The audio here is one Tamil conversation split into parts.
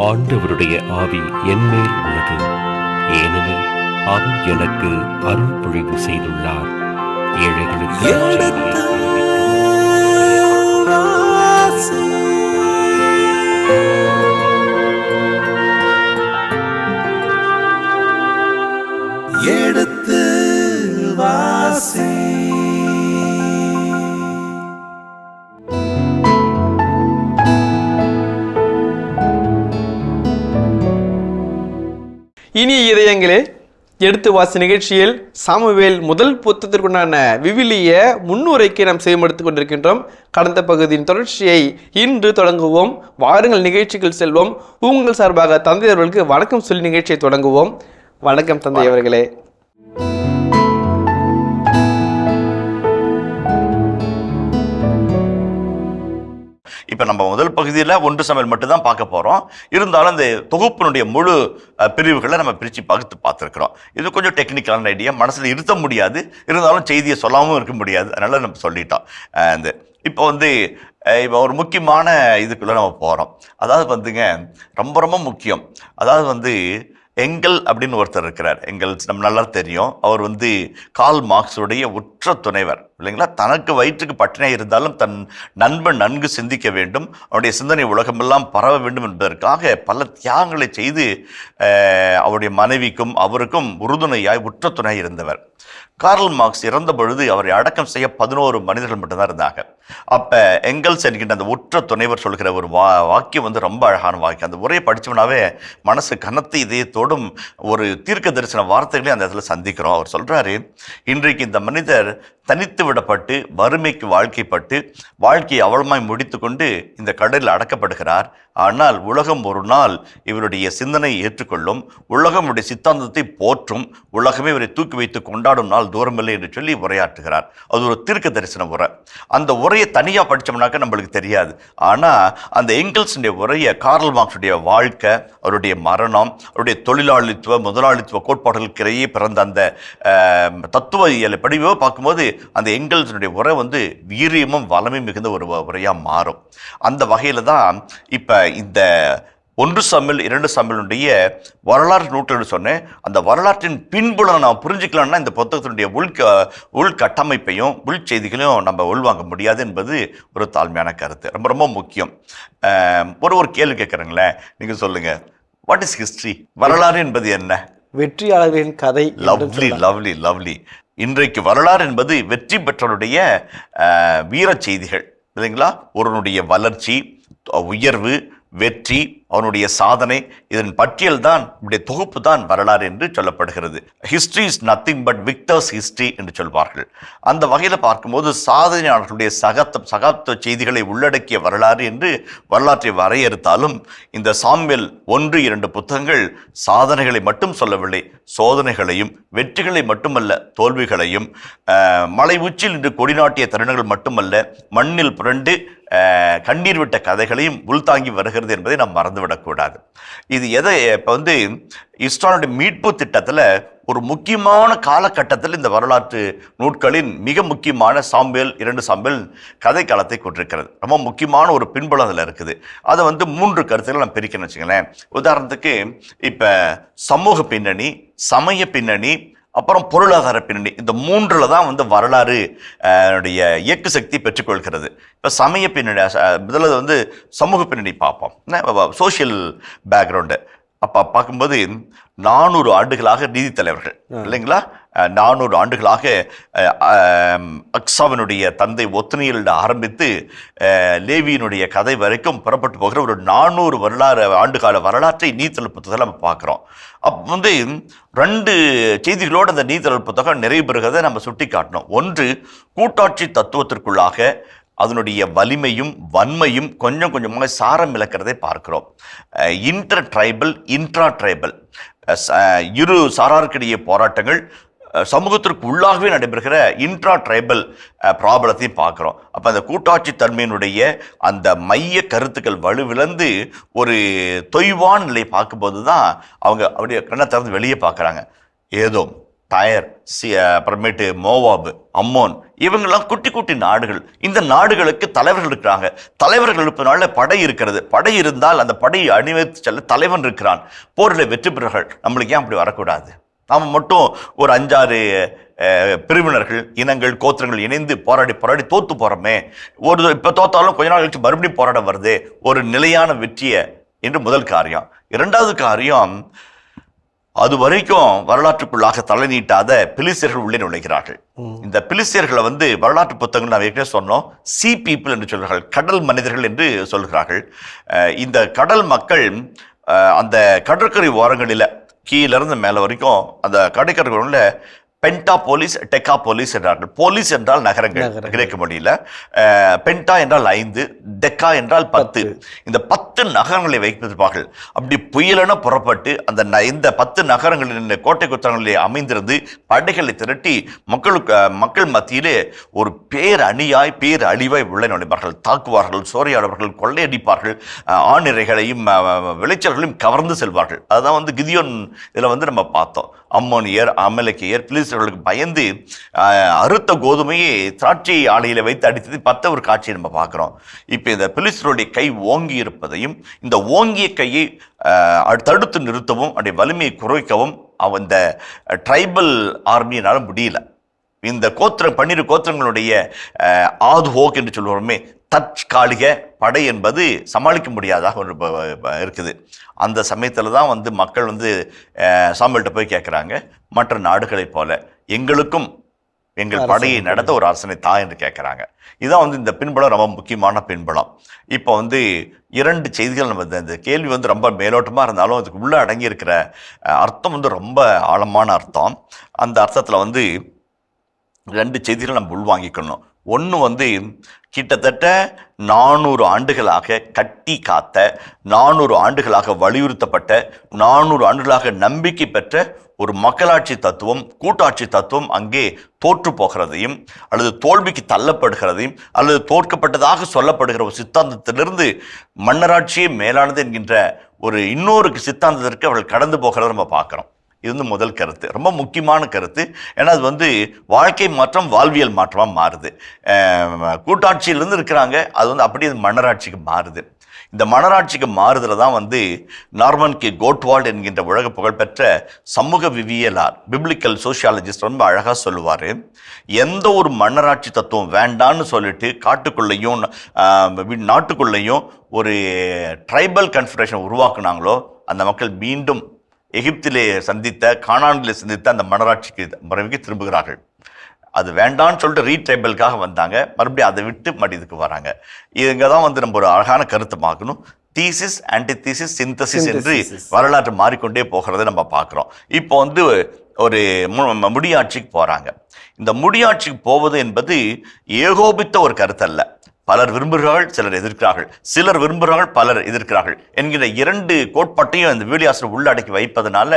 ஆண்டவருடைய ஆவி என்மேல் உள்ளது, ஏனெனில் அவர் எனக்கு அருள் பொழிவு செய்துள்ளார். ஏழைகளுக்கு எடுத்து வாசி. இனிய இதயங்களே, எடுத்து வாசி நிகழ்ச்சியில் சாமுவேல் முதல் புத்தகத்திற்குண்டான விவிலிய முன்னுரைக்கு நாம் செய்யப்படுத்திக் கொண்டிருக்கின்றோம். கடந்த பகுதியின் தொடர்ச்சியை இன்று தொடங்குவோம். வாருங்கள் நிகழ்ச்சிகள் செல்வோம். உங்கள் சார்பாக தந்தை அவர்களுக்கு வணக்கம் சொல்லி நிகழ்ச்சியை தொடங்குவோம். வணக்கம் தந்தை அவர்களே. இப்போ நம்ம முதல் பகுதியில் 1 சாமுவேல் மட்டும்தான் பார்க்க போகிறோம். இருந்தாலும் இந்த தொகுப்பினுடைய முழு பிரிவுகளை நம்ம பிரித்து பகுத்து பார்த்துருக்குறோம். இது கொஞ்சம் டெக்னிக்கலான ஐடியா, மனசில் இருத்த முடியாது, இருந்தாலும் செய்தியை சொல்லாமல் இருக்க முடியாது, அதனால் நம்ம சொல்லிட்டோம். இப்போ இப்போ ஒரு முக்கியமான இதுக்குள்ளே நம்ம போகிறோம். அதாவது ரொம்ப ரொம்ப முக்கியம். அதாவது எங்கல் அப்படின்னு ஒருத்தர் இருக்கிறார். எங்கல்ஸ் நம்ம நல்லா தெரியும். அவர் கார்ல் மார்க்ஸுடைய உற்ற துணைவர் இல்லைங்களா. தனக்கு வயிற்றுக்கு பட்டினியாக இருந்தாலும் தன் நண்பன் நன்கு சிந்திக்க வேண்டும், அவருடைய சிந்தனை உலகமெல்லாம் பரவ வேண்டும் என்பதற்காக பல தியாகங்களை செய்து அவருடைய மனைவிக்கும் அவருக்கும் உறுதுணையாய் உற்ற துணையாக இருந்தவர். கார்ல் மார்க்ஸ் இறந்த பொழுது அவரை அடக்கம் செய்ய 11 மனிதர்கள் மட்டும்தான் இருந்தாங்க. அப்போ எங்கல்ஸ் என்கின்ற அந்த உற்ற துணைவர் சொல்கிற ஒரு வாக்கியம் ரொம்ப அழகான வாக்கியம். அந்த உரையை படித்தோம்னாவே மனசு கனத்த இதயத்தோடும் ஒரு தீர்க்க தரிசன வார்த்தைகளையும் அந்த இடத்துல சந்திக்கிறோம். அவர் சொல்கிறாரு, இன்றைக்கு இந்த மனிதர் தனித்து விடப்பட்டு வறுமைக்கு வாழ்க்கைப்பட்டு வாழ்க்கையை அவலமாய் முடித்து கொண்டு இந்த கடலில் அடக்கப்படுகிறார். ஆனால் உலகம் ஒரு நாள் இவருடைய சிந்தனையை ஏற்றுக்கொள்ளும், உலகம் இவருடைய சித்தாந்தத்தை போற்றும், உலகமே இவரை தூக்கி வைத்து கொண்டாடும் நாள் தூரமில்லை என்று சொல்லி உரையாற்றுகிறார். அது ஒரு தீர்க்க தரிசன உரை. அந்த உரையை தனியாக படித்தோம்னாக்க நம்மளுக்கு தெரியாது. ஆனால் அந்த எங்கல்ஸுடைய உரையை, கார்ல் மார்க்ஸுடைய வாழ்க்கை, அவருடைய மரணம், அவருடைய தொழிலாளித்துவ முதலாளித்துவ கோட்பாடுகளுக்கிடையே பிறந்த அந்த தத்துவ இயலை படிவோ பார்க்கும்போது அந்த எங்கல்ஸுடைய உரை வீரியமும் வளமும் மிகுந்த ஒரு உரையாக மாறும். அந்த வகையில் தான் இப்போ இந்த 1 சாமுவேல் 2 சாமுவேலுடைய வரலாற்று நூற்றாண்டு சொன்னேன். அந்த வரலாற்றின் பின்புலம் நான் புரிஞ்சுக்கலாம்னா இந்த புத்தகத்தினுடைய உள்கட்டமைப்பையும் உள் செய்திகளையும் நம்ம உள்வாங்க முடியாது என்பது ஒரு தாழ்மையான கருத்து. ரொம்ப ரொம்ப முக்கியம். ஒரு கேள்வி கேட்குறேங்களேன், நீங்கள் சொல்லுங்கள், வாட் இஸ் ஹிஸ்ட்ரி? வரலாறு என்பது என்ன? வெற்றியாளர்களின் கதை. Lovely lovely lovely. இன்றைக்கு வரலாறு என்பது வெற்றி பெற்றவருடைய வீர செய்திகள் இல்லைங்களா. ஒருவனுடைய வளர்ச்சி, உயர்வு, வெற்றி, அவனுடைய சாதனை, இதன் பட்டியல் தான், இப்படிய தொகுப்பு தான் வரலாறு என்று சொல்லப்படுகிறது. History is nothing but victors history என்று சொல்வார்கள். அந்த வகையில் பார்க்கும்போது சாதனையாளர்களுடைய சகாப்த செய்திகளை உள்ளடக்கிய வரலாறு என்று வரலாற்றை வரையறுத்தாலும் இந்த சாமுவேல் 1-2 புத்தகங்கள் சாதனைகளை மட்டும் சொல்லவில்லை, சோதனைகளையும் வெற்றிகளை மட்டுமல்ல, தோல்விகளையும், மலை உச்சில் இன்று கொடிநாட்டிய தருணங்கள் மட்டுமல்ல, மண்ணில் புரண்டு கண்ணீர் விட்ட கதைகளையும் உள்தாங்கி வருகிறது என்பதை நாம் மறந்துவிடக்கூடாது. இது எதை இப்போ இஸ்ராயலுடைய மீட்பு திட்டத்தில் ஒரு முக்கியமான காலகட்டத்தில் இந்த வரலாற்று நூட்களின் மிக முக்கியமான சாமுவேல் 2 சாமுவேல் கதை காலத்தை கொண்டிருக்கிறது. ரொம்ப முக்கியமான ஒரு பின்புலம் அதில் இருக்குது. அதை 3 கருத்துக்கள் நான் பிரிக்கணும்னு வச்சுங்களேன். உதாரணத்துக்கு இப்போ சமூக பின்னணி, சமய பின்னணி, அப்புறம் பொருளாதார பின்னணி, இந்த 3ல் தான் வரலாறு இயக்கு சக்தி பெற்றுக்கொள்கிறது. இப்போ சமய பின்னணி, முதல்ல சமூக பின்னணி பார்ப்போம், சோஷியல் பேக்ரவுண்டு. அப்போ பார்க்கும்போது 400 ஆண்டுகளாக நீதி தலைவர்கள் இல்லைங்களா, 400 ஆண்டுகளாக அக்சாவினுடைய தந்தை ஒத்னியல் ஆரம்பித்து லேவியினுடைய கதை வரைக்கும் புறப்பட்டு போகிற ஒரு 400 ஆண்டுகால வரலாற்றை நீதித்தல் புத்தகத்தில் நம்ம பார்க்குறோம். அப்போ 2 செய்திகளோடு அந்த நீதித்தல் புத்தகம் நிறைவு பெறுகிறதை நம்ம சுட்டி காட்டணும். ஒன்று, கூட்டாட்சி தத்துவத்திற்குள்ளாக அதனுடைய வலிமையும் வன்மையும் கொஞ்சம் கொஞ்சமாக சாரம் இழக்கிறதை பார்க்கிறோம். இன்டர் ட்ரைபல், இன்ட்ரா ட்ரைபல், இரு சாராருக்கிடையே போராட்டங்கள், சமூகத்திற்கு உள்ளாகவே நடைபெறுகிற இன்ட்ரா ட்ரைபல் ப்ராப்ளத்தையும் பார்க்குறோம். அப்போ அந்த கூட்டாட்சி தன்மையினுடைய அந்த மைய கருத்துக்கள் வலுவிழந்து ஒரு தொய்வான நிலையை பார்க்கும்போது தான் அவங்க அப்படியே கண்ணை திறந்து வெளியே பார்க்குறாங்க. ஏதோ டயர், அப்புறமேட்டு மோவாபு, அம்மோன், இவங்கெல்லாம் குட்டி குட்டி நாடுகள். இந்த நாடுகளுக்கு தலைவர்கள் இருக்கிறாங்க. தலைவர்கள் இருப்பதனால படை இருக்கிறது. படை இருந்தால் அந்த படையை அணிவகுத்து செல்ல தலைவன் இருக்கிறான். போரில் வெற்றி பெறுகிறார்கள். நம்மளுக்கு ஏன் அப்படி வரக்கூடாது? நாம் மட்டும் ஒரு 5-6 பிரிவினர்கள், இனங்கள், கோத்திரங்கள் இணைந்து போராடி தோத்து போறோமே, இப்போ தோத்தாலும் கொஞ்ச நாள் கழிச்சு மறுபடியும் போராட வருது, ஒரு நிலையான வெற்றியை என்று முதல் காரியம். இரண்டாவது காரியம், அது வரைக்கும் வரலாற்றுக்குள்ளாக தலை நீட்டாத பிலிஸ்தியர்கள் உள்ளே நுழைகிறார்கள். இந்த பிலிஸ்தியர்களை வரலாற்று புத்தகங்கள் நாம் ஏற்கனவே சொன்னோம், சீ பீப்புள் என்று சொல்கிறார்கள், கடல் மனிதர்கள் என்று சொல்கிறார்கள். இந்த கடல் மக்கள் அந்த கடற்கரை ஓரங்களில் கீழிருந்து மேலே வரைக்கும் அந்த கடற்கரைகளில் பென்டா போலீஸ், டெக்கா போலீஸ் என்றார்கள். போலீஸ் என்றால் நகரங்கள் கிரேக்க மொழியில, பென்டா என்றால் 5, டெக்கா என்றால் 10. இந்த 10 நகரங்களை வைத்திருப்பார்கள். அப்படி புயலென புறப்பட்டு இந்த 10 நகரங்களின் கோட்டை குத்தரங்களிலே அமைந்திருந்து படைகளை திரட்டி மக்கள் மத்தியிலே ஒரு பேர் அழிவாய் உள்ள நுழைப்பார்கள். தாக்குவார்கள், சோறையாடுவார்கள், கொள்ளையடிப்பார்கள், ஆணிரைகளையும் விளைச்சல்களையும் கவர்ந்து செல்வார்கள். அதுதான் கிதியோன் இதில் நம்ம பார்த்தோம். அம்மோனியர், அமலேக்கியர் பிலிஸ்தர்களுக்கு பயந்து அறுத்த கோதுமையை திராட்சை ஆலையில வைத்து அடித்தது பத்த ஒரு காட்சியை நம்ம பார்க்கிறோம். இப்போ இந்த பிலிஸ்தருடைய கை ஓங்கி இருப்பதையும், இந்த ஓங்கிய கையை தடுத்து நிறுத்தவும், அவருடைய வலிமையை குறைக்கவும் இந்த ட்ரைபல் ஆர்மியினால முடியல. இந்த 12 கோத்திரங்களுடைய ஆதுஹோக் என்று சொல்லுவோமே, தற்காலிக படை என்பது சமாளிக்க முடியாதாக ஒரு இருக்குது. அந்த சமயத்தில் தான் மக்கள் சாமுவேல்கிட்ட போய் கேட்குறாங்க, மற்ற நாடுகளைப் போல எங்களுக்கும் எங்கள் படையை நடத்த ஒரு அரசனை தா என்று கேட்குறாங்க. இதுதான் இந்த பின்புலம் ரொம்ப முக்கியமான பின்புலம். இப்போ 2 செய்திகள் நம்ம இந்த கேள்வி ரொம்ப மேலோட்டமாக இருந்தாலும் அதுக்கு உள்ளே அடங்கி இருக்கிற அர்த்தம் ரொம்ப ஆழமான அர்த்தம். அந்த அர்த்தத்தில் 2 செய்திகள் நம்ம உள்வாங்கிக்கணும். ஒன்று கிட்டத்தட்ட 400 ஆண்டுகளாக கட்டி காத்த, 400 ஆண்டுகளாக வலியுறுத்தப்பட்ட, 400 ஆண்டுகளாக நம்பிக்கை பெற்ற ஒரு மக்களாட்சி தத்துவம், கூட்டாட்சி தத்துவம் அங்கே தோற்று போகிறதையும் அல்லது தோல்விக்கு தள்ளப்படுகிறதையும் அல்லது தோற்கப்பட்டதாக சொல்லப்படுகிற ஒரு சித்தாந்தத்திலிருந்து மன்னராட்சியே மேலானது என்கின்ற ஒரு இன்னொரு சித்தாந்தத்திற்கு அவர்கள் கடந்து போகிறத நம்ம பார்க்குறோம். இது முதல் கருத்து, ரொம்ப முக்கியமான கருத்து. ஏன்னா அது வாழ்க்கை மாற்றம், வாழ்வியல் மாற்றமாக மாறுது. கூட்டாட்சியிலிருந்து இருக்கிறாங்க, அது அப்படியே மன்னராட்சிக்கு மாறுது. இந்த மன்னராட்சிக்கு மாறுதல தான் நார்மன் கே கோட்வால்ட் என்கின்ற உலக புகழ்பெற்ற சமூக விவியலார், பிப்ளிக்கல் சோசியாலஜிஸ்ட் ரொம்ப அழகாக சொல்லுவார். எந்த ஒரு மன்னராட்சி தத்துவம் வேண்டான்னு சொல்லிட்டு காட்டுக்குள்ளேயும் நாட்டுக்குள்ளேயும் ஒரு ட்ரைபல் கன்ஃபெடரேஷன் உருவாக்குனாங்களோ, அந்த மக்கள் மீண்டும் எகிப்திலே சந்தித்த, கானானிலே சந்தித்த அந்த மன்னராட்சிக்கு முறைக்கு திரும்புகிறார்கள். அது வேண்டான்னு சொல்லிட்டு ரீட்ரைபலுக்காக வந்தாங்க, மறுபடியும் அதை விட்டு இதுக்கு வராங்க. இங்கே தான் நம்ம ஒரு அழகான கருத்தை பார்க்கணும். தீசிஸ், ஆன்டிதீசிஸ், சிந்தசிஸ் என்று வரலாற்று மாறிக்கொண்டே போகிறத நம்ம பார்க்குறோம். இப்போ ஒரு முடியாட்சிக்கு போகிறாங்க. இந்த முடியாட்சிக்கு போவது என்பது ஏகோபித்த ஒரு கருத்து அல்ல. பலர் விரும்புகிறார்கள், சிலர் எதிர்க்கிறார்கள், சிலர் விரும்புகிறார்கள், பலர் எதிர்க்கிறார்கள் என்கிற 2 கோட்பாட்டையும் இந்த வீடியாசில் உள்ளடக்கி வைப்பதனால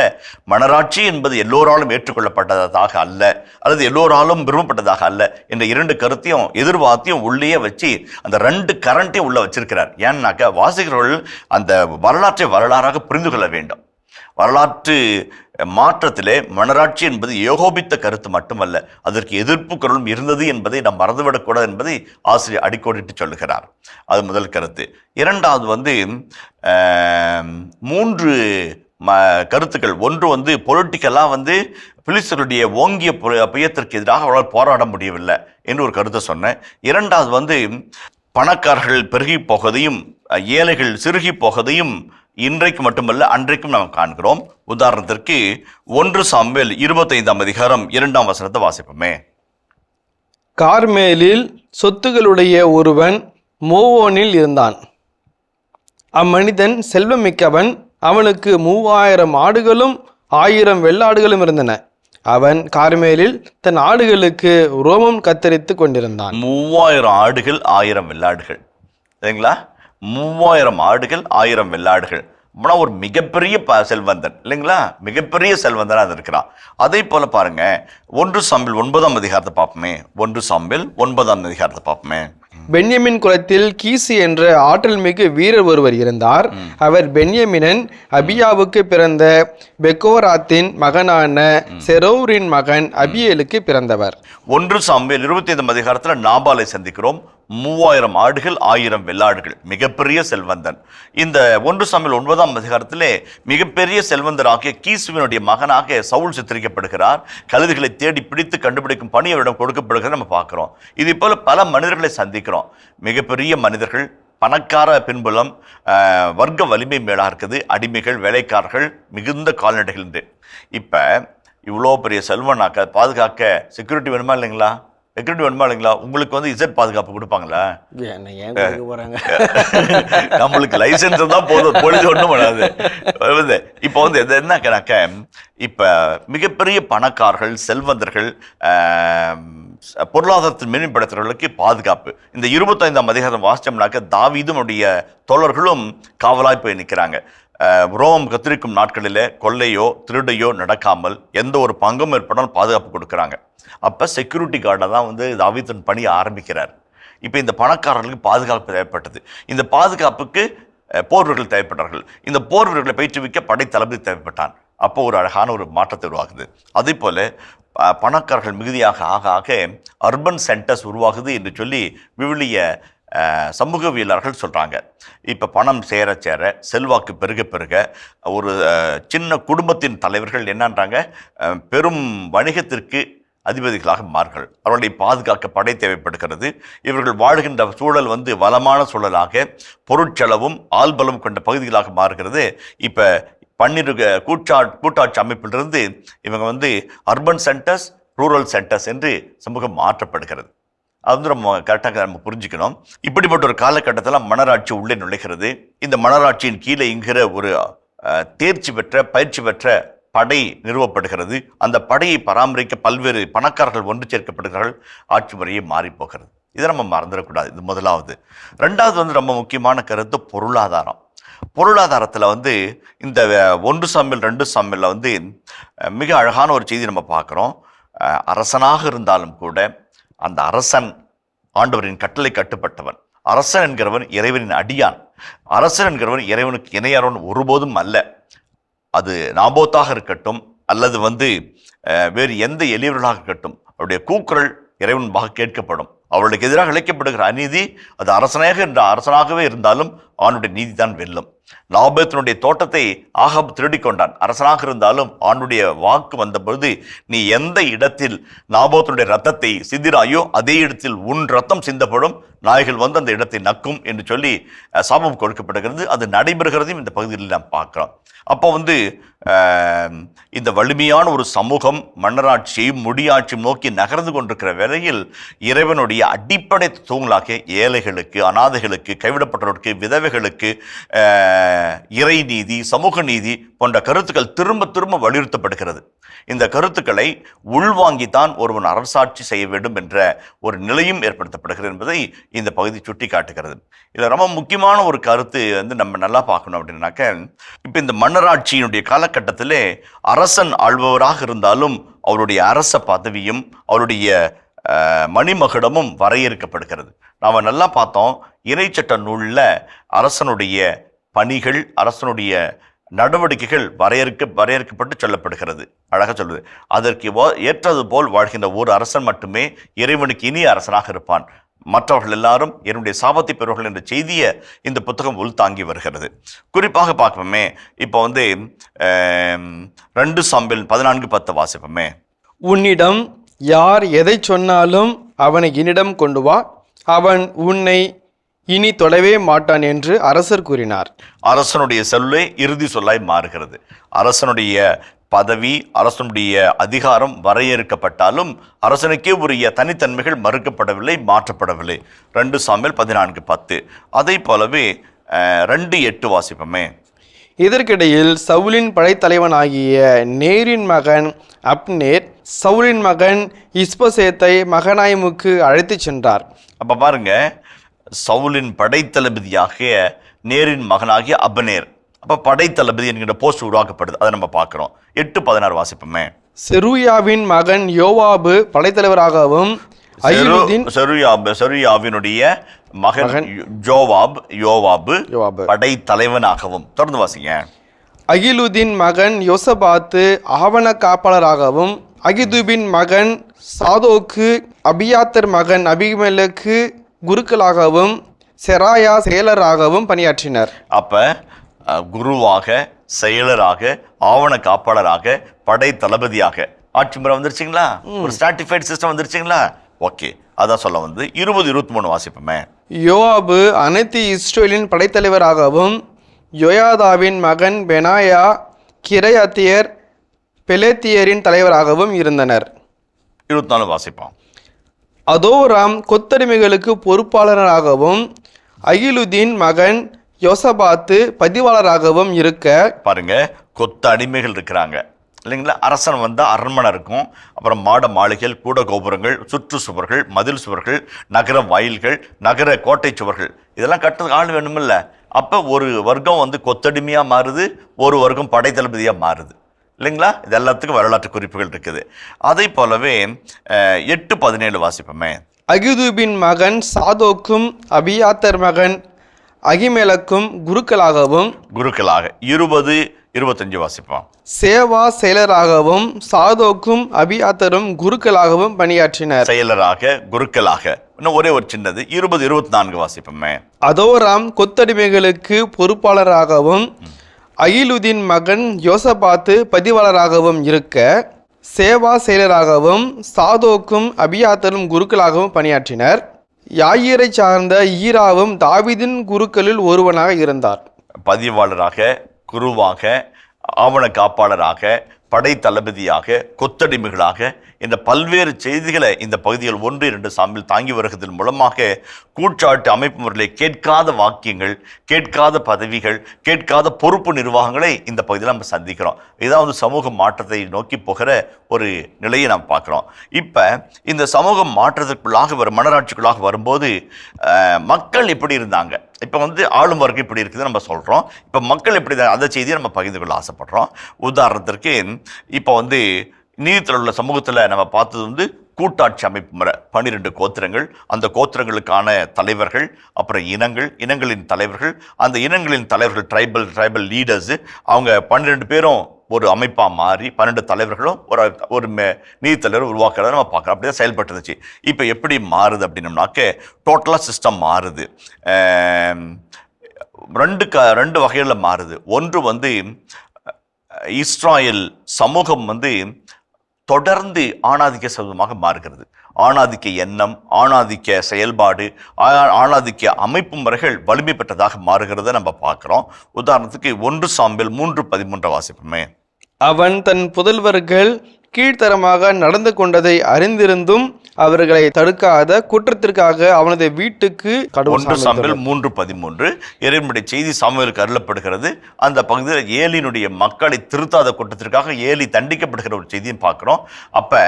மன்னராட்சி என்பது எல்லோராலும் ஏற்றுக்கொள்ளப்பட்டதாக அல்ல, அல்லது எல்லோராலும் விரும்பப்பட்டதாக அல்ல என்ற 2 கருத்தையும் எதிர்வார்த்தையும் உள்ளே வச்சு அந்த 2 கரண்ட்டையும் உள்ள வச்சிருக்கிறார். ஏன்னாக்கா வாசிக்கிறவர்கள் அந்த வரலாற்றை வரலாறாக புரிந்து கொள்ள வேண்டும். வரலாற்று மாற்றத்திலே மன்னராட்சி என்பது ஏகோபித்த கருத்து மட்டுமல்ல, அதற்கு எதிர்ப்பு குரலும் இருந்தது என்பதை நாம் மறந்துவிடக்கூடாது என்பதை ஆசிரியர் அடிக்கோடிட்டு சொல்லுகிறார். அது முதல் கருத்து. இரண்டாவது 3 கருத்துக்கள். ஒன்று பொலிட்டிக்கலாக பிலிஸ்தருடைய ஓங்கிய புயத்திற்கு எதிராக அவர்களால் போராட முடியவில்லை என்று ஒரு கருத்தை சொன்னேன். இரண்டாவது பணக்காரர்கள் பெருகி போவதையும் ஏழைகள் சிறுகி போவதையும் இன்றைக்கு மட்டுமல்ல அன்றைக்கும் நாம் காண்கிறோம். உதாரணத்திற்கு 1 சாமுவேல் 25ஆம் அதிகாரம் 2ஆம் வசனத்தை வாசிப்போமே. கார்மேலில் சொத்துகளுடைய ஒருவன் மோவோனில் இருந்தான். அம்மனிதன் செல்வமிக்கவன். அவனுக்கு 3000 ஆடுகளும் 1000 வெள்ளாடுகளும் இருந்தன. அவன் கார்மேலில் தன் ஆடுகளுக்கு ரோமம் கத்தரித்து கொண்டிருந்தான். 3000 ஆடுகள் 1000 வெள்ளாடுகள், சரிங்களா? 3000 ஆடுகள் 1000 வெள்ளாடுகள். அப்படின்னா ஒரு மிகப்பெரிய செல்வந்தன் இல்லைங்களா? மிகப்பெரிய செல்வந்தனா அது இருக்கிறான். அதே போல பாருங்க, 1 சாமுவேல் 9ஆம் அதிகாரத்தை பார்ப்போமே. 1 சாமுவேல் 9ஆம் அதிகாரத்தை பார்ப்போமே. பென்யமின் குலத்தில் கீசு என்ற ஆற்றல் மிகு வீரர் ஒருவர் இருந்தார். அவர் பென்யமினன் அபியாவுக்கு பிறந்த பெக்கோராத்தின் மகனான செரோரின் மகன் அபியேலுக்கு பிறந்தவர். 1 சாமுவேல் 25 அதிகாரத்தில் நாபாலை சந்திக்கிறோம். 3000 ஆடுகள் 1000 வெள்ளாடுகள், மிகப்பெரிய செல்வந்தன். இந்த 1 சாமுவேல் 9 அதிகாரத்திலே மிகப்பெரிய செல்வந்தராகிய கீசுவினுடைய மகனாக சவுல் சித்தரிக்கப்படுகிறார். கழுதைகளை தேடி பிடித்து கண்டுபிடிக்கும் பணி அவரிடம் கொடுக்கப்படுகிறது நம்ம பார்க்கிறோம். இது போல பல மனிதர்களை சந்திக்கிறோம். மிகப்பெரிய மனிதர்கள், பணக்கார பின்புலம், வர்க்க வலிமை மேலாக இருக்குது, அடிமைகள், வேலைக்காரர்கள், மிகுந்த கால்நடைகள் என்று. இப்போ இவ்வளோ பெரிய செல்வனாக்க பாதுகாக்க செக்யூரிட்டி வேணுமா இல்லைங்களா? செக்யூரிட்டி வேணுமா இல்லைங்களா? உங்களுக்கு வந்து இசட் பாதுகாப்பு கொடுப்பாங்களா? நம்மளுக்கு லைசன்ஸ் தான் போதும், போலீஸ் ஒன்றும் பண்ணாது. இப்போ வந்து என்னக்கனாக்க, இப்போ மிகப்பெரிய பணக்காரர்கள், செல்வந்தர்கள், பொருளாதாரத்தில் மேம்படுத்துறவர்களுக்கு பாதுகாப்பு. இந்த 25 அதிகாரம் வாசிச்சோம்னாக்க தாவீதுடைய தோழர்களும் காவலாய் போய் நிற்கிறாங்க. ரோம் கத்திரிக்கும் நாட்களில் கொள்ளையோ திருடையோ நடக்காமல் எந்த ஒரு பங்கும் ஏற்படாமல் பாதுகாப்பு கொடுக்குறாங்க. அப்போ செக்யூரிட்டி கார்டை தான் வந்து தாவீதின் பணியை ஆரம்பிக்கிறார். இப்போ இந்த பணக்காரர்களுக்கு பாதுகாப்பு தேவைப்பட்டது. இந்த பாதுகாப்புக்கு போர் வீரர்கள் தேவைப்பட்டார்கள். இந்த போர் வீரர்களை பயிற்றுவிக்க படை தளபதி தேவைப்பட்டான். அப்போ ஒரு அழகான ஒரு மாற்றத்தை உருவாகுது. அதே போல் பணக்காரர்கள் மிகுதியாக ஆக ஆக அர்பன் சென்டர்ஸ் உருவாகுது என்று சொல்லி விவிலிய சமூகவியலாளர்கள் சொல்கிறாங்க. இப்போ பணம் சேர சேர, செல்வாக்கு பெருக பெருக ஒரு சின்ன குடும்பத்தின் தலைவர்கள் என்னன்றாங்க, பெரும் வணிகத்திற்கு அதிபதிகளாக மாறுகள். அவர்களை பாதுகாக்க படை தேவைப்படுகிறது. இவர்கள் வாழ்கின்ற சூழல் வந்து வளமான சூழலாக, பொருட்செலவும் ஆள்பலம் கொண்ட பகுதிகளாக மாறுகிறது. இப்போ கூட்டாட்சி அமைப்பிலிருந்து இவங்க வந்து அர்பன் சென்டர்ஸ், ரூரல் சென்டர்ஸ் என்று சமூகம் மாற்றப்படுகிறது. அது வந்து நம்ம கரெக்டாக நம்ம புரிஞ்சுக்கணும். இப்படிப்பட்ட ஒரு காலகட்டத்தில் மன்னராட்சி உள்ளே நுழைகிறது. இந்த மன்னராட்சியின் கீழே இங்கிற ஒரு தேர்ச்சி பெற்ற, பயிற்சி பெற்ற படை நிறுவப்படுகிறது. அந்த படையை பராமரிக்க பல்வேறு பணக்காரர்கள் ஒன்று சேர்க்கப்படுகிறார்கள். ஆட்சி முறையை மாறி போகிறது. இதை நம்ம மறந்துடக்கூடாது. இது முதலாவது. ரெண்டாவது வந்து ரொம்ப முக்கியமான கருத்து பொருளாதாரம். பொருளாதாரத்தில் வந்து இந்த 1 சாமுவேல் 2 சாமுவேலில் வந்து மிக அழகான ஒரு செய்தி நம்ம பார்க்குறோம். அரசனாக இருந்தாலும் கூட அந்த அரசன் ஆண்டவரின் கட்டளை கட்டுப்பட்டவன். அரசன் என்கிறவன் இறைவனின் அடியான். அரசன் என்கிறவன் இறைவனுக்கு இணையாரவன் ஒருபோதும் அல்ல. அது நாபோத்தாக இருக்கட்டும் அல்லது வந்து வேறு எந்த எளியவர்களாக இருக்கட்டும், அவருடைய கூக்குரல் இறைவன்பாக கேட்கப்படும். அவர்களுக்கு எதிராக இழைக்கப்படுகிற அநீதி அது அரசனாகவே இருந்தாலும் அவனுடைய நீதி தான் வெல்லும். நாபோத்தினுடைய தோட்டத்தை ஆகாப் திருடி கொண்டான். அரசனாக இருந்தாலும் அவனுடைய வாக்கு வந்த பொழுது, நீ எந்த இடத்தில் நாபோத்தினுடைய ரத்தத்தை சிந்திராயோ அதே இடத்தில் உன் ரத்தம் சிந்தப்படும், நாய்கள் வந்து அந்த இடத்தை நக்கும் என்று சொல்லி சாபம் கொடுக்கப்படுகிறது. அது நடைபெறுகிறதையும் இந்த பகுதியில் நாம் பார்க்கிறோம். அப்போ வந்து இந்த வலிமையான ஒரு சமூகம் மன்னராட்சியும் முடியாட்சியும் நோக்கி நகர்ந்து கொண்டிருக்கிற வேளையில் இறைவனுடைய அடிப்படை தூங்களாக ஏழைகளுக்கு, அனாதைகளுக்கு, கைவிடப்பட்டவர்களுக்கு, விதவைகளுக்கு இறை நீதி, சமூக நீதி போன்ற கருத்துக்கள் திரும்ப திரும்ப வலியுறுத்தப்படுகிறது. இந்த கருத்துக்களை உள்வாங்கித்தான் ஒருவன் அரசாட்சி செய்ய வேண்டும் என்ற ஒரு நிலையும் ஏற்படுத்தப்படுகிறது என்பதை இந்த பகுதி சுட்டி காட்டுகிறது. இதில் ரொம்ப முக்கியமான ஒரு கருத்து வந்து நம்ம நல்லா பார்க்கணும் அப்படின்னாக்க, இப்போ இந்த மன்னராட்சியினுடைய காலகட்டத்திலே அரசன் ஆள்பவராக இருந்தாலும் அவருடைய அரச பதவியும் அவருடைய மணிமகுடமும் வரையறுக்கப்படுகிறது. நாம் நல்லா பார்த்தோம், இறைச்சட்ட நூலில் அரசனுடைய பணிகள், அரசனுடைய நடவடிக்கைகள் வரையறுக்கப்பட்டு சொல்லப்படுகிறது. அழகாக சொல்லுது, அதற்கு ஏற்றது போல் வாழ்கின்ற ஒரு அரசன் மட்டுமே இறைவனுக்கு இனிய அரசனாக இருப்பான், மற்றவர்கள் எல்லாரும் என்னுடைய சாபத்தை பெறுவார்கள் என்ற செய்தியை இந்த புத்தகம் உள்தாங்கி வருகிறது. குறிப்பாக பார்ப்போமே, இப்போ வந்து 2 சாமுவேல் 14:10 வாசிப்போமே. உன்னிடம் யார் எதை சொன்னாலும் அவனை என்னிடம் கொண்டு வா, அவன் உன்னை இனி தொடவே மாட்டான் என்று அரசர் கூறினார். அரசனுடைய சொல்லே இறுதி சொல்லாய் மாறுகிறது. அரசனுடைய பதவி, அரசனுடைய அதிகாரம் வரையறுக்கப்பட்டாலும் அரசனுக்கே உரிய தனித்தன்மைகள் மறுக்கப்படவில்லை, மாற்றப்படவில்லை. 2 சாமுவேல் 14:10. அதை போலவே 2:8 வாசிப்போமே. இதற்கிடையில் சவுலின் படைத்தலைவனாகிய நேரின் மகன் அப்னேர் சவுலின் மகன் இஸ்போசேத்தை மகனாயிமுக்கு அழைத்து சென்றார். அப்போ பாருங்க, சவுலின் படைத்தளபதியாக நேரின் மகனாகிய அப்னேர், அப்போ படைத்தளபதி என்கிற போஸ்ட் உருவாக்கப்படுது. அதை நம்ம பார்க்குறோம். 8:16 வாசிப்போமே. செருயாவின் மகன் யோவாபு படைத்தலைவராகவும் செருயாவினுடைய மகன் யோவாபு படை தலைவனாகவும். தொடர்ந்து வாசிங்க. அகிலுதீன் மகன் யோசபாத்து ஆவண காப்பாளராகவும், அகிதூபின் மகன் சாதோக்கு அபியாத்தர் மகன் அபிமெலக்கு குருக்களாகவும், செராயா செயலராகவும் பணியாற்றினர். அப்ப குருவாக, செயலராக, ஆவண காப்பாளராக, படை தளபதியாக ஆட்சி முறை வந்துருச்சுங்களா? ஒரு ஸ்ட்ராட்டிஃபைட் சிஸ்டம் வந்துருச்சுங்களா? ஓகே, அதான் சொல்ல வந்து 20-23 வாசிப்போமே. யோவாபு அனைத்து இஸ்ரேலின் படைத்தலைவராகவும், யோயாதாவின் மகன் பெனாயா கிரையாத்தியர் பெலேத்தியரின் தலைவராகவும் இருந்தனர். 24 வாசிப்போம். அதோராம் கொத்தடிமைகளுக்கு பொறுப்பாளராகவும், அகிலுதீன் மகன் யோசபாத்து பதிவாளராகவும் இருக்க. பாருங்க, கொத்த அடிமைகள் இருக்கிறாங்க இல்லைங்களா? அரசன் வந்தால் அரண்மனை இருக்கும், அப்புறம் மாட மாளிகைகள், கூட கோபுரங்கள், சுற்று சுவர்கள், மதில் சுவர்கள், நகர வாயில்கள், நகர கோட்டை சுவர்கள், இதெல்லாம் கட்டுறதுக்கு ஆள் வேணுமில்ல. அப்போ ஒரு வர்க்கம் வந்து கொத்தடிமையாக மாறுது, ஒரு வர்க்கம் படை தளபதியாக மாறுது இல்லைங்களா? இது எல்லாத்துக்கும் வரலாற்று குறிப்புகள் இருக்குது. அதை போலவே 8-17 வாசிப்போமே. அகிதூபின் மகன் சாதோக்கும் அபியாத்தர் மகன் அகிமெலக்கும் குருக்களாக 20-25 வாசிப்போம். சேவா செயலராகவும், சாதோக்கும் அபியாத்தரும் குருக்களாகவும் பணியாற்றினர். செயலராக, குருக்களாக. இன்னும் ஒரே ஒரு சின்னது 20-24 வாசிப்போமே. அதோராம் கொத்தடிமைகளுக்கு பொறுப்பாளராகவும், அகிலுதீன் மகன் யோசபாத்து பதிவாளராகவும் இருக்க, சேவா செயலராகவும், சாதோக்கும் அபியாத்தரும் குருக்களாகவும் பணியாற்றினர். யாயீரை சார்ந்த ஈராவும் தாவீதின் குருக்களில் ஒருவனாக இருந்தார். பதிவாளராக, குருவாக, ஆவண காப்பாளராக, படை தளபதியாக, கொத்தடிமைகளாக என்ற பல்வேறு செய்திகளை இந்த பகுதிகள் 1-2 சாமியில் தாங்கி வருவதன் மூலமாக கூட்டாட்டு அமைப்பு முறையில் கேட்காத வாக்கியங்கள், கேட்காத பதவிகள், கேட்காத பொறுப்பு நிர்வாகங்களை இந்த பகுதியில் நம்ம சந்திக்கிறோம். இதான் வந்து சமூக மாற்றத்தை நோக்கி போகிற ஒரு நிலையை நாம் பார்க்குறோம். இப்போ இந்த சமூக மாற்றத்திற்குள்ளாக மனராட்சிக்குள்ளாக வரும்போது மக்கள் எப்படி இருந்தாங்க, இப்போ வந்து ஆளும் வர்க்கம் இப்படி இருக்குது நம்ம சொல்கிறோம். இப்போ மக்கள் எப்படி அந்த செய்தியை நம்ம பகிர்ந்து கொள்ள ஆசைப்படுறோம். உதாரணத்திற்கு இப்போ வந்து நீதித்தில் உள்ள சமூகத்தில் நம்ம பார்த்தது வந்து கூட்டாட்சி அமைப்பு முறை. 12 கோத்திரங்கள், அந்த கோத்திரங்களுக்கான தலைவர்கள், அப்புறம் இனங்களின் தலைவர்கள், அந்த இனங்களின் தலைவர்கள் ட்ரைபல் லீடர்ஸு, அவங்க 12 பேரும் ஒரு அமைப்பாக மாறி 12 தலைவர்களும் ஒரு நீதி தலைவர் உருவாக்குறத நம்ம பார்க்குறோம். அப்படி தான் செயல்பட்டு இருந்துச்சு. இப்போ எப்படி மாறுது அப்படின்னம்னாக்க டோட்டலாக சிஸ்டம் மாறுது. 2 வகைகளில் மாறுது. ஒன்று வந்து இஸ்ராயல் சமூகம் வந்து தொடர்ந்து ஆணாதிக்க சமூகமாக மாறுகிறது. ஆணாதிக்க எண்ணம், ஆணாதிக்க செயல்பாடு, ஆணாதிக்க அமைப்பு முறைகள் வலிமை பெற்றதாக மாறுகிறத நம்ம பார்க்குறோம். உதாரணத்துக்கு 1 சாமுவேல் 3:13 வாசிப்போமே. அவன் தன் புதல்வர்கள் கீழ்த்தரமாக நடந்து கொண்டதை அறிந்திருந்தும் அவர்களை தடுக்காத குற்றத்திற்காக அவனது வீட்டுக்கு 1 சாமுவேல் 3:13 இறைவனுடைய செய்தி சாமுவேலுக்கு அருளப்படுகிறது. அந்த பகுதியில் ஏலியினுடைய மக்களை திருத்தாத குற்றத்திற்காக ஏலி தண்டிக்கப்படுகிற ஒரு செய்தியும் பார்க்குறோம். அப்போ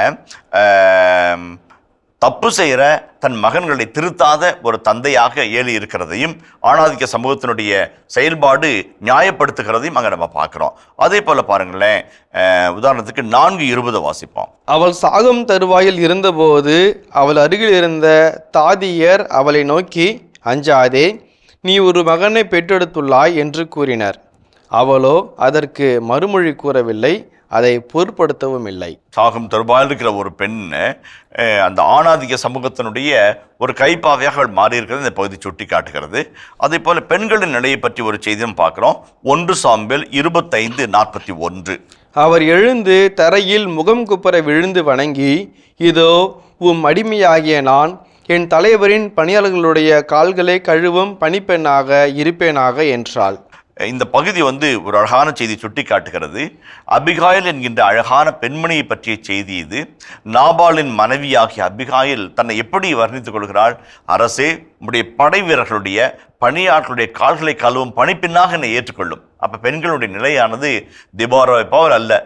தப்பு செய்கிற தன் மகன்களை திருத்தாத ஒரு தந்தையாக ஏலி இருக்கிறதையும், ஆணாதிக்க சமூகத்தினுடைய செயல்பாடு நியாயப்படுத்துகிறதையும் அங்கே நம்ம பார்க்குறோம். அதே போல் பாருங்களேன், உதாரணத்துக்கு 4:20 வாசிப்போம். அவள் சாகும் தருவாயில் இருந்தபோது அவள் அருகில் இருந்த தாதியர் அவளை நோக்கி, அஞ்சாதே, நீ ஒரு மகனை பெற்றெடுத்துள்ளாய் என்று கூறினர். அவளோ அதற்கு மறுமொழி கூறவில்லை, அதை பொருட்படுத்தவும் இல்லை. சாகும் தருவாயில் இருக்கிற ஒரு பெண் அந்த ஆணாதிக்க சமூகத்தினுடைய ஒரு கைப்பாவையாக அவள் மாறியிருக்கிறது இந்த பகுதி சுட்டி காட்டுகிறது. அதே போல பெண்களின் நிலையை பற்றி ஒரு செய்தியும் பார்க்கிறோம். 1 சாமுவேல் 25:41. அவர் எழுந்து தரையில் முகம் குப்புற விழுந்து வணங்கி, இதோ உம் அடிமையாகிய நான் என் தலைவரின் பணியாளர்களுடைய கால்களை கழுவும் பணிப்பெண்ணாக இருப்பேனாக என்றாள். இந்த பகுதி வந்து ஒரு அழகான செய்தி சுட்டி காட்டுகிறது. அபிகாயில் என்கின்ற அழகான பெண்மணியை பற்றிய செய்தி இது. நாபாலின் மனைவியாகிய அபிகாயில் தன்னை எப்படி வர்ணித்துக் கொள்கிறாள்? அரசே, உடைய படை வீரர்களுடைய பணியாளர்களுடைய கால்களை கழுவும் பணிப்பெண்ணாக என்னை ஏற்றுக்கொள்ளும். அப்போ பெண்களுடைய நிலையானது திபோராவை போல் அல்ல,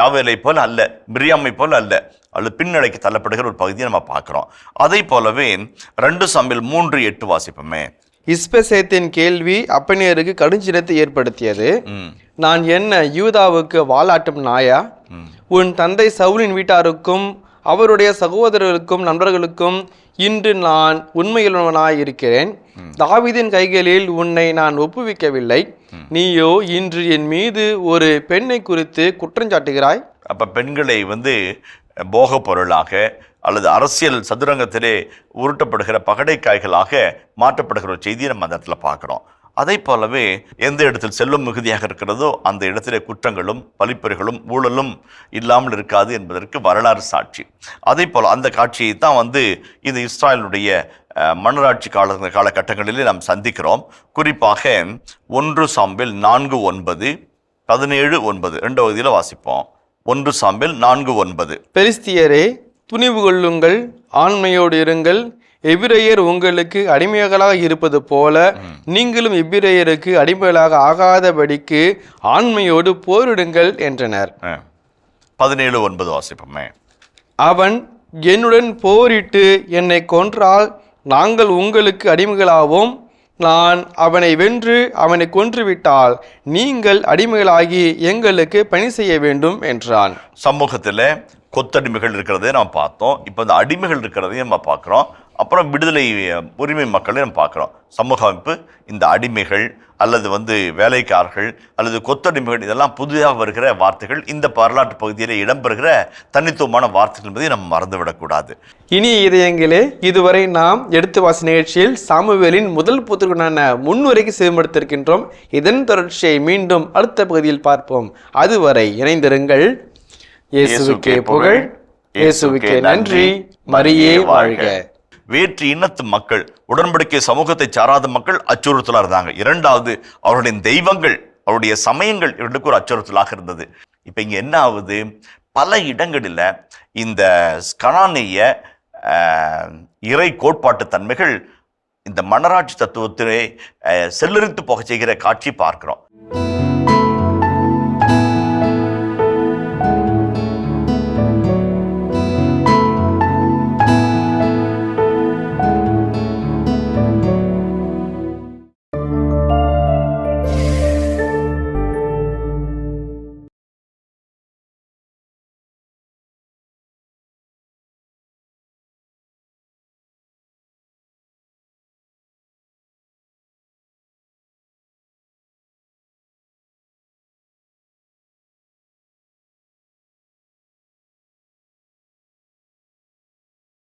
யாவேலை போல் அல்ல, மிரியாமை போல் அல்ல, அல்லது பின்னடைக்கு தள்ளப்படுகிற ஒரு பகுதியை நம்ம பார்க்குறோம். அதை போலவே 2 சாமுவேல் 3:8 வாசிப்போமே. இஸ்பெசேத்தின் கேள்வி அப்பனியருக்கு கடுஞ்சினத்தை ஏற்படுத்தியது. நான் என்ன யூதாவுக்கு வாலாட்டும் நாயா? உன் தந்தை சவுலின் வீட்டாருக்கும் அவருடைய சகோதரர்களுக்கும் நண்பர்களுக்கும் இன்று நான் உண்மையுள்ளவனாய் இருக்கிறேன். தாவீதின் கைகளில் உன்னை நான் ஒப்புவிக்கவில்லை. நீயோ இன்று என் மீது ஒரு பெண்ணை குறித்து குற்றஞ்சாட்டுகிறாய். அப்ப பெண்களை போக பொருளாக அல்லது அரசியல் சதுரங்கத்திலே உருட்டப்படுகிற பகடைக்காய்களாக மாற்றப்படுகிற ஒரு செய்தியை நம்ம அந்த இடத்துல பார்க்குறோம். அதை போலவே எந்த இடத்தில் செல்வம் மிகுதியாக இருக்கிறதோ அந்த இடத்திலே குற்றங்களும் பழிப்பறிகளும் ஊழலும் இல்லாமல் இருக்காது என்பதற்கு வரலாறு சாட்சி. அதே போல் அந்த காட்சியை தான் இந்த இஸ்ராயலுடைய மன்னராட்சி காலகட்டங்களிலே நாம் சந்திக்கிறோம். குறிப்பாக 1 சாமுவேல் 4:9, 17:9 2 பகுதியில் வாசிப்போம். 1 சாமுவேல் 4:9. பெலிஸ்தியரே, துணிவு கொள்ளுங்கள், ஆண்மையோடு இருங்கள். எபிரேயர் உங்களுக்கு அடிமைகளாக இருப்பது போல நீங்களும் எபிரேயருக்கு அடிமைகளாக ஆகாதபடிக்கு ஆண்மையோடு போரிடுங்கள் என்றனர். 17:9 வாசிப்போமே. அவன் என்னுடன் போரிட்டு என்னை கொன்றால் நாங்கள் உங்களுக்கு அடிமைகளாவோம். நான் அவனை வென்று அவனை கொன்றுவிட்டால் நீங்கள் அடிமைகளாகி எங்களுக்கு பணி செய்ய வேண்டும் என்றான். சமூகத்தில் கொத்தடிமைகள் இருக்கிறதே நம்ம பார்த்தோம். இப்போ இந்த அடிமைகள் இருக்கிறதையும் நம்ம பார்க்குறோம். அப்புறம் விடுதலை உரிமை மக்களையும் நம்ம பார்க்குறோம். சமூக அமைப்பு இந்த அடிமைகள் அல்லது வேலைக்காரர்கள் அல்லது கொத்தடிமைகள் இதெல்லாம் புதிதாக வருகிற வார்த்தைகள். இந்த வரலாற்று பகுதியில் இடம்பெறுகிற தனித்துவமான வார்த்தைகள் என்பதை நம்ம மறந்துவிடக்கூடாது. இனிய இதயங்களே, இதுவரை நாம் எடுத்து வாசி நிகழ்ச்சியில் சாமுவேலின் முதல் புத்தகமான முன்னுரைக்கு செவிமடுத்திருக்கின்றோம். இதன் தொடர்ச்சியை மீண்டும் அடுத்த பகுதியில் பார்ப்போம். அதுவரை இணைந்திருங்கள். இயேசுவுக்கே புகழ், இயேசுவுக்கே நன்றி, மரியே வாழ்க. வேற்று இனத்து மக்கள், உடன்படிக்கை சமூகத்தை சாராத மக்கள் அச்சுறுத்தலாக இருந்தாங்க. இரண்டாவது, அவருடைய தெய்வங்கள், அவருடைய சமயங்கள் இவர்களுக்கு ஒரு அச்சுறுத்தலாக இருந்தது. இப்போ இங்கே என்ன ஆகுது? பல இடங்களில் இந்த கனானிய இறை கோட்பாட்டு தன்மைகள் இந்த மன்னராட்சி தத்துவத்திலே செல்லரித்து போக செய்கிற காட்சி பார்க்கிறோம்.